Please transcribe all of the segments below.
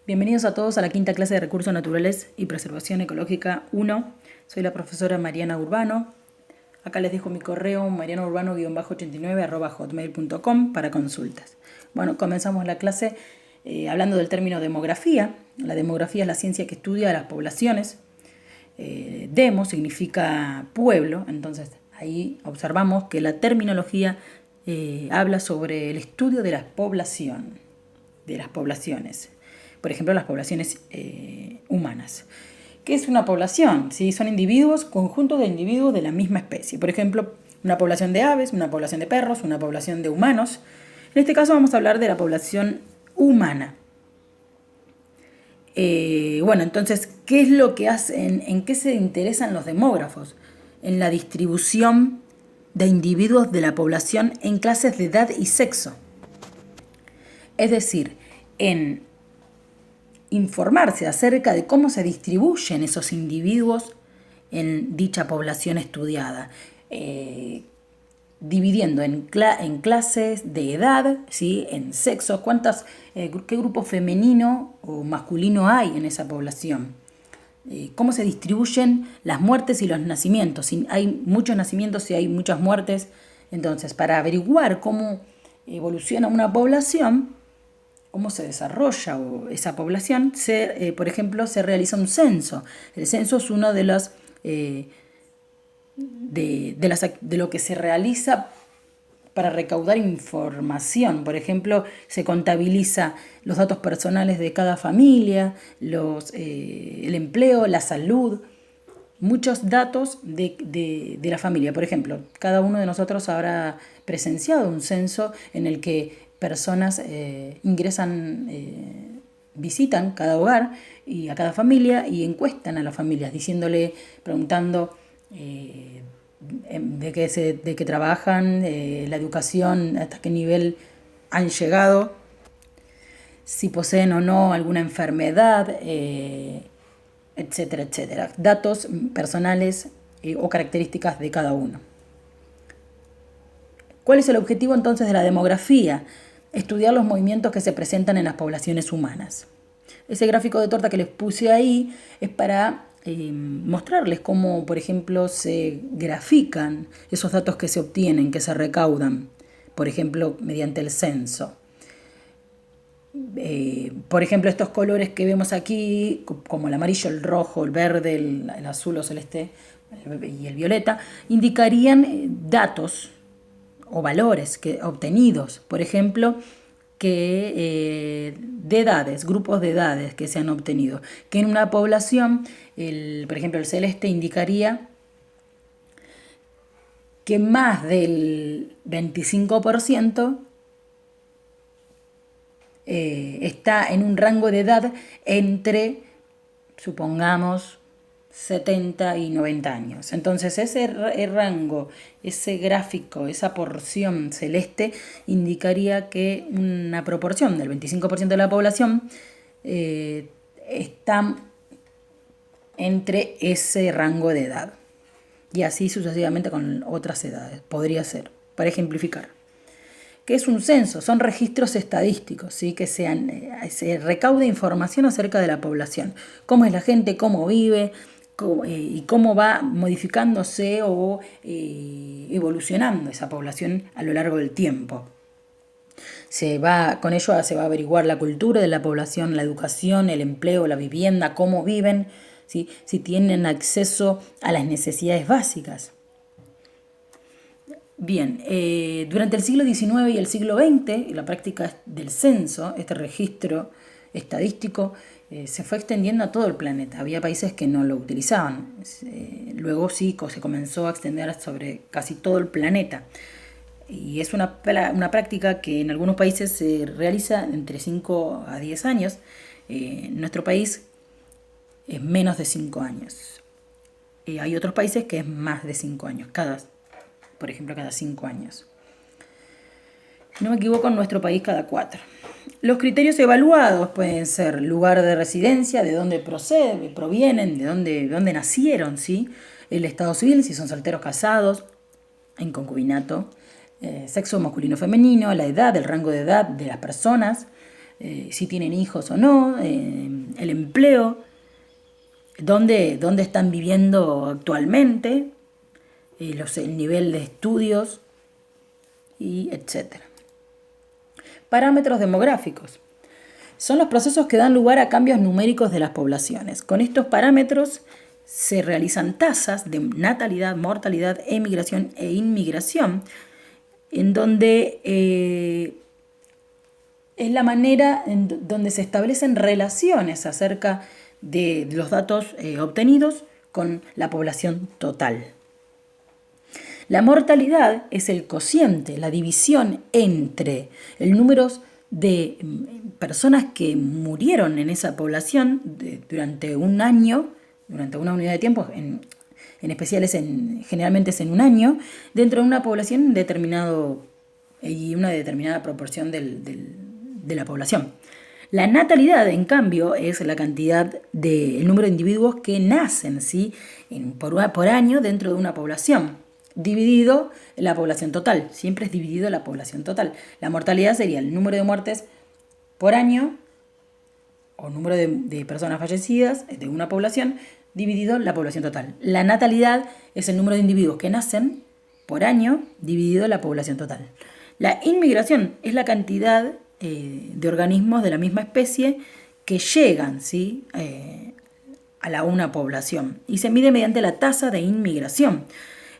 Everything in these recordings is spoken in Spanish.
Bienvenidos a todos a la quinta clase de Recursos Naturales y Preservación Ecológica 1. Soy la profesora Mariana Urbano. Acá les dejo mi correo marianaurbano-89@hotmail.com para consultas. Bueno, comenzamos la clase hablando del término demografía. La demografía es la ciencia que estudia a las poblaciones. Demo significa pueblo, entonces ahí observamos que la terminología habla sobre el estudio de la población, de las poblaciones. Por ejemplo, las poblaciones humanas. ¿Qué es una población? ¿Sí? Son individuos, conjuntos de individuos de la misma especie. Por ejemplo, una población de aves, una población de perros, una población de humanos. En este caso vamos a hablar de la población humana. Bueno, entonces, ¿qué es lo que hacen? ¿En qué se interesan los demógrafos? En la distribución de individuos de la población en clases de edad y sexo. Es decir, en informarse acerca de cómo se distribuyen esos individuos en dicha población estudiada, dividiendo en clases de edad, ¿sí? En sexo, qué grupo femenino o masculino hay en esa población, cómo se distribuyen las muertes y los nacimientos, si hay muchos nacimientos, si hay muchas muertes. Entonces, para averiguar cómo evoluciona una población, cómo se desarrolla esa población, por ejemplo, se realiza un censo. El censo es uno de lo que se realiza para recaudar información. Por ejemplo, se contabiliza los datos personales de cada familia, el empleo, la salud, muchos datos de la familia. Por ejemplo, cada uno de nosotros habrá presenciado un censo en el que personas ingresan, visitan cada hogar y a cada familia y encuestan a las familias, preguntando de qué trabajan, la educación, hasta qué nivel han llegado, si poseen o no alguna enfermedad, etcétera, etcétera. Datos personales o características de cada uno. ¿Cuál es el objetivo entonces de la demografía? Estudiar los movimientos que se presentan en las poblaciones humanas. Ese gráfico de torta que les puse ahí es para mostrarles cómo, por ejemplo, se grafican esos datos que se obtienen, que se recaudan, por ejemplo, mediante el censo. Por ejemplo, estos colores que vemos aquí, como el amarillo, el rojo, el verde, el azul o celeste y el violeta, indicarían datos o valores obtenidos, por ejemplo, de edades, grupos de edades que se han obtenido, que en una población, por ejemplo, el celeste indicaría que más del 25% está en un rango de edad entre, supongamos, 70 y 90 años. Entonces ese rango, ese gráfico, esa porción celeste indicaría que una proporción del 25% de la población está entre ese rango de edad. Y así sucesivamente con otras edades. Podría ser, para ejemplificar. ¿Qué es un censo? Son registros estadísticos, ¿sí? Que se recauda información acerca de la población. Cómo es la gente, cómo vive, y cómo va modificándose o evolucionando esa población a lo largo del tiempo. Con ello se va a averiguar la cultura de la población, la educación, el empleo, la vivienda, cómo viven, ¿sí? Si tienen acceso a las necesidades básicas. Bien, durante el siglo XIX y el siglo XX, la práctica del censo, este registro estadístico, se fue extendiendo a todo el planeta. Había países que no lo utilizaban. Luego sí se comenzó a extender sobre casi todo el planeta. Y es una práctica que en algunos países se realiza entre 5 a 10 años. En nuestro país es menos de 5 años. Hay otros países que es más de 5 años, por ejemplo, cada 5 años. Si no me equivoco, en nuestro país cada 4. Los criterios evaluados pueden ser lugar de residencia, de dónde provienen, de dónde nacieron, ¿sí? El estado civil, si son solteros, casados, en concubinato, sexo masculino o femenino, la edad, el rango de edad de las personas, si tienen hijos o no, el empleo, dónde están viviendo actualmente, el nivel de estudios, y etcétera. Parámetros demográficos. Son los procesos que dan lugar a cambios numéricos de las poblaciones. Con estos parámetros se realizan tasas de natalidad, mortalidad, emigración e inmigración, en donde es la manera en donde se establecen relaciones acerca de los datos obtenidos con la población total. La mortalidad es el cociente, la división entre el número de personas que murieron en esa población durante un año, durante una unidad de tiempo, en especial generalmente es en un año, dentro de una población determinado y una determinada proporción de la población. La natalidad, en cambio, es la cantidad el número de individuos que nacen, ¿sí?, por año dentro de una población, dividido la población total. Siempre es dividido la población total. La mortalidad sería el número de muertes por año o número de personas fallecidas de una población dividido la población total. La natalidad es el número de individuos que nacen por año dividido la población total. La inmigración es la cantidad de organismos de la misma especie que llegan, ¿sí?, a una población, y se mide mediante la tasa de inmigración.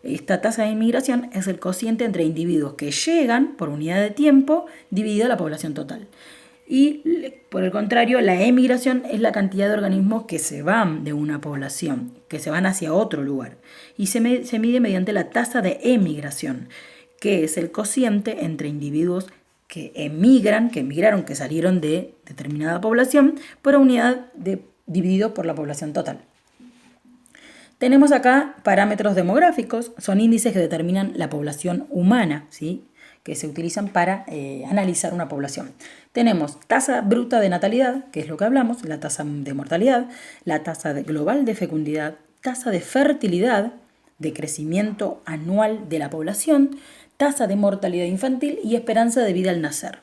Esta tasa de inmigración es el cociente entre individuos que llegan por unidad de tiempo dividido la población total. Y por el contrario, la emigración es la cantidad de organismos que se van de una población, que se van hacia otro lugar. Y se mide mediante la tasa de emigración, que es el cociente entre individuos que emigraron, que salieron de determinada población por unidad dividido por la población total. Tenemos acá parámetros demográficos, son índices que determinan la población humana, ¿sí?, que se utilizan para analizar una población. Tenemos tasa bruta de natalidad, que es lo que hablamos, la tasa de mortalidad, la tasa global de fecundidad, tasa de fertilidad, de crecimiento anual de la población, tasa de mortalidad infantil y esperanza de vida al nacer.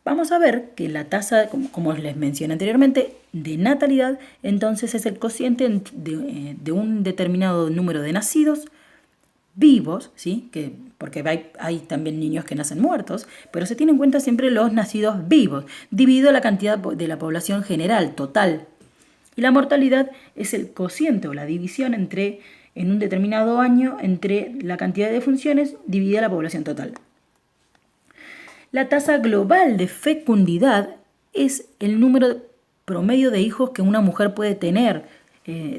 Vamos a ver que la tasa, como les mencioné anteriormente, de natalidad, entonces es el cociente de un determinado número de nacidos vivos, ¿sí?, porque hay también niños que nacen muertos, pero se tiene en cuenta siempre los nacidos vivos, dividido la cantidad de la población general, total. Y la mortalidad es el cociente o la división en un determinado año entre la cantidad de defunciones dividida la población total. La tasa global de fecundidad es el número promedio de hijos que una mujer puede tener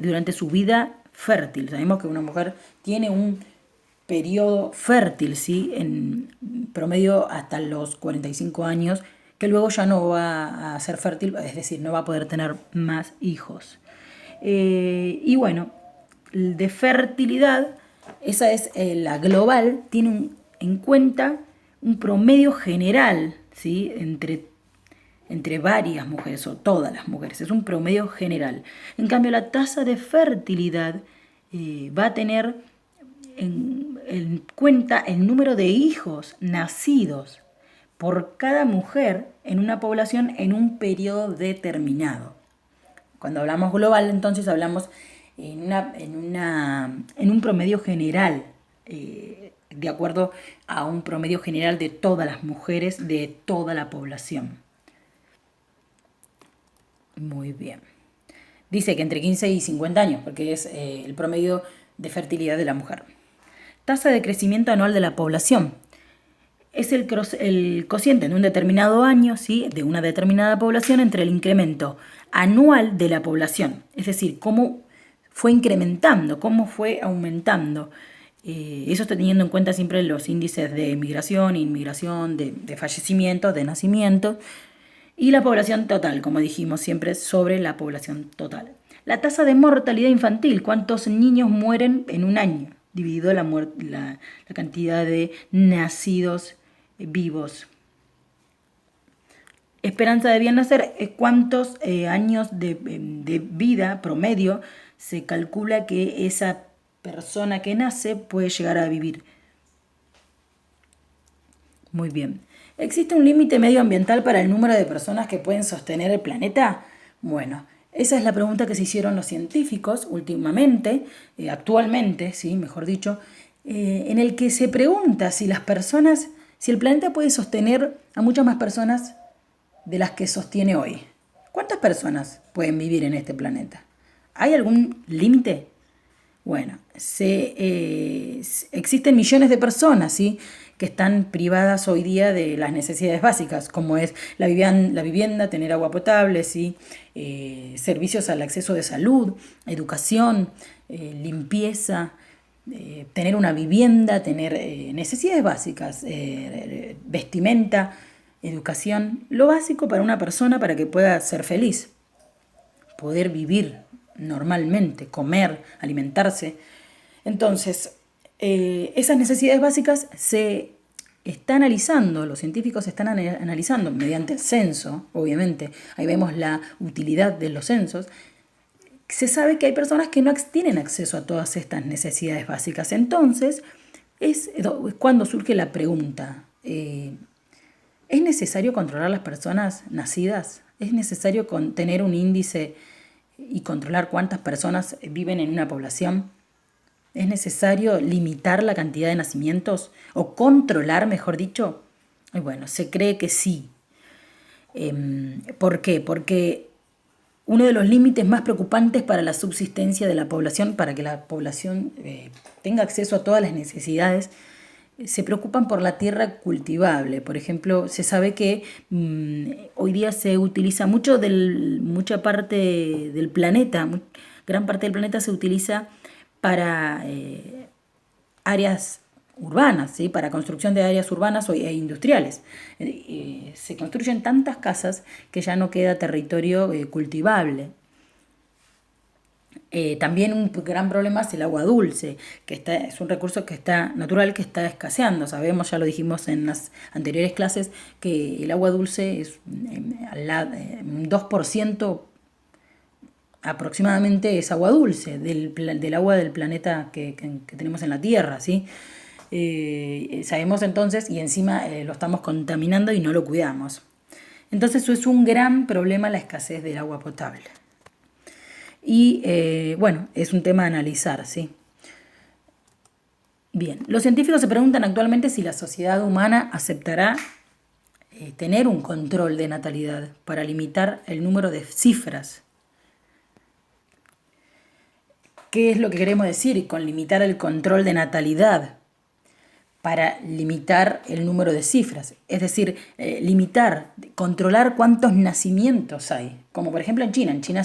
durante su vida fértil. Sabemos que una mujer tiene un periodo fértil, ¿sí?, en promedio hasta los 45 años, que luego ya no va a ser fértil, es decir, no va a poder tener más hijos. Y bueno, de fertilidad, esa es la global, tiene en cuenta un promedio general, ¿sí?, entre varias mujeres o todas las mujeres, es un promedio general. En cambio, la tasa de fertilidad va a tener en cuenta el número de hijos nacidos por cada mujer en una población en un periodo determinado. Cuando hablamos global, entonces hablamos en un promedio general, de acuerdo a un promedio general de todas las mujeres de toda la población. Muy bien. Dice que entre 15 y 50 años, porque es el promedio de fertilidad de la mujer. Tasa de crecimiento anual de la población. Es el cociente en un determinado año, ¿sí?, de una determinada población entre el incremento anual de la población. Es decir, cómo fue incrementando, cómo fue aumentando. Eso está teniendo en cuenta siempre los índices de migración, inmigración, de fallecimientos, de nacimientos. Y la población total, como dijimos siempre, sobre la población total. La tasa de mortalidad infantil, cuántos niños mueren en un año, dividido la cantidad de nacidos vivos. Esperanza de bien nacer es cuántos años de vida promedio se calcula que esa persona que nace puede llegar a vivir. Muy bien. ¿Existe un límite medioambiental para el número de personas que pueden sostener el planeta? Bueno, esa es la pregunta que se hicieron los científicos últimamente, actualmente, sí, mejor dicho, en el que se pregunta si si el planeta puede sostener a muchas más personas de las que sostiene hoy. ¿Cuántas personas pueden vivir en este planeta? ¿Hay algún límite? Bueno, existen millones de personas, ¿sí?, que están privadas hoy día de las necesidades básicas, como es la vivienda, tener agua potable, ¿sí?, servicios al acceso de salud, educación, limpieza, tener una vivienda, tener necesidades básicas, vestimenta, educación, lo básico para una persona para que pueda ser feliz, poder vivir normalmente, comer, alimentarse. Entonces, esas necesidades básicas se está analizando, los científicos están analizando mediante el censo, obviamente, ahí vemos la utilidad de los censos. Se sabe que hay personas que no tienen acceso a todas estas necesidades básicas. Entonces, es cuando surge la pregunta, ¿es necesario controlar las personas nacidas? ¿Es necesario tener un índice y controlar cuántas personas viven en una población? ¿Es necesario limitar la cantidad de nacimientos o controlar, mejor dicho? Y bueno, se cree que sí. ¿Por qué? Porque uno de los límites más preocupantes para la subsistencia de la población, para que la población tenga acceso a todas las necesidades, se preocupan por la tierra cultivable. Por ejemplo, se sabe que hoy día se utiliza mucha parte del planeta, gran parte del planeta se utiliza para áreas urbanas, ¿sí?, para construcción de áreas urbanas e industriales. Se construyen tantas casas que ya no queda territorio cultivable. También un gran problema es el agua dulce, que es un recurso natural que está escaseando. Sabemos, ya lo dijimos en las anteriores clases, que el agua dulce es un 2% aproximadamente es agua dulce del agua del planeta que tenemos en la Tierra, ¿sí? Sabemos entonces, y encima lo estamos contaminando y no lo cuidamos. Entonces eso es un gran problema, la escasez del agua potable. Y bueno, es un tema a analizar, ¿sí? Bien, los científicos se preguntan actualmente si la sociedad humana aceptará tener un control de natalidad para limitar el número de cifras. ¿Qué es lo que queremos decir con limitar el control de natalidad? Para limitar el número de cifras, es decir, controlar cuántos nacimientos hay. Como por ejemplo en China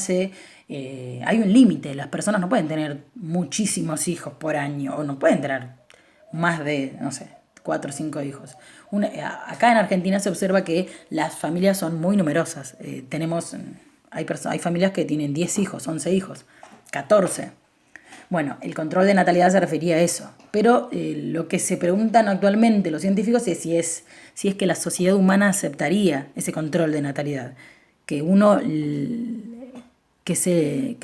hay un límite, las personas no pueden tener muchísimos hijos por año, o no pueden tener más de, no sé, 4 o 5 hijos. Acá en Argentina se observa que las familias son muy numerosas. Hay familias que tienen 10 hijos, 11 hijos, 14. Bueno, el control de natalidad se refería a eso, pero lo que se preguntan actualmente los científicos es si es que la sociedad humana aceptaría ese control de natalidad, que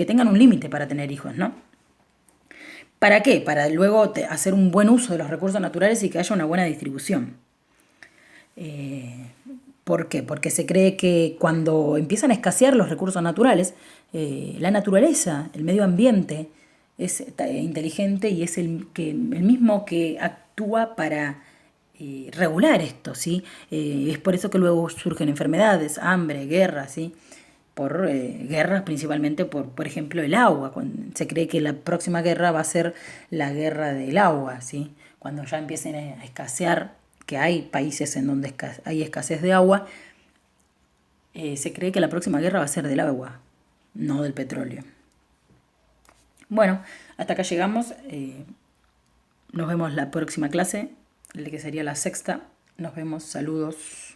tengan un límite para tener hijos, ¿no? ¿Para qué? Para luego hacer un buen uso de los recursos naturales y que haya una buena distribución. ¿Por qué? Porque se cree que cuando empiezan a escasear los recursos naturales, la naturaleza, el medio ambiente, es inteligente y es el mismo que actúa para regular esto, ¿sí? Es por eso que luego surgen enfermedades, hambre, guerras, ¿sí? Por guerras principalmente por ejemplo, el agua. Se cree que la próxima guerra va a ser la guerra del agua, ¿sí? Cuando ya empiecen a escasear, que hay países en donde hay escasez de agua, se cree que la próxima guerra va a ser del agua, no del petróleo. Bueno, hasta acá llegamos. Nos vemos la próxima clase, que sería la sexta. Nos vemos, saludos.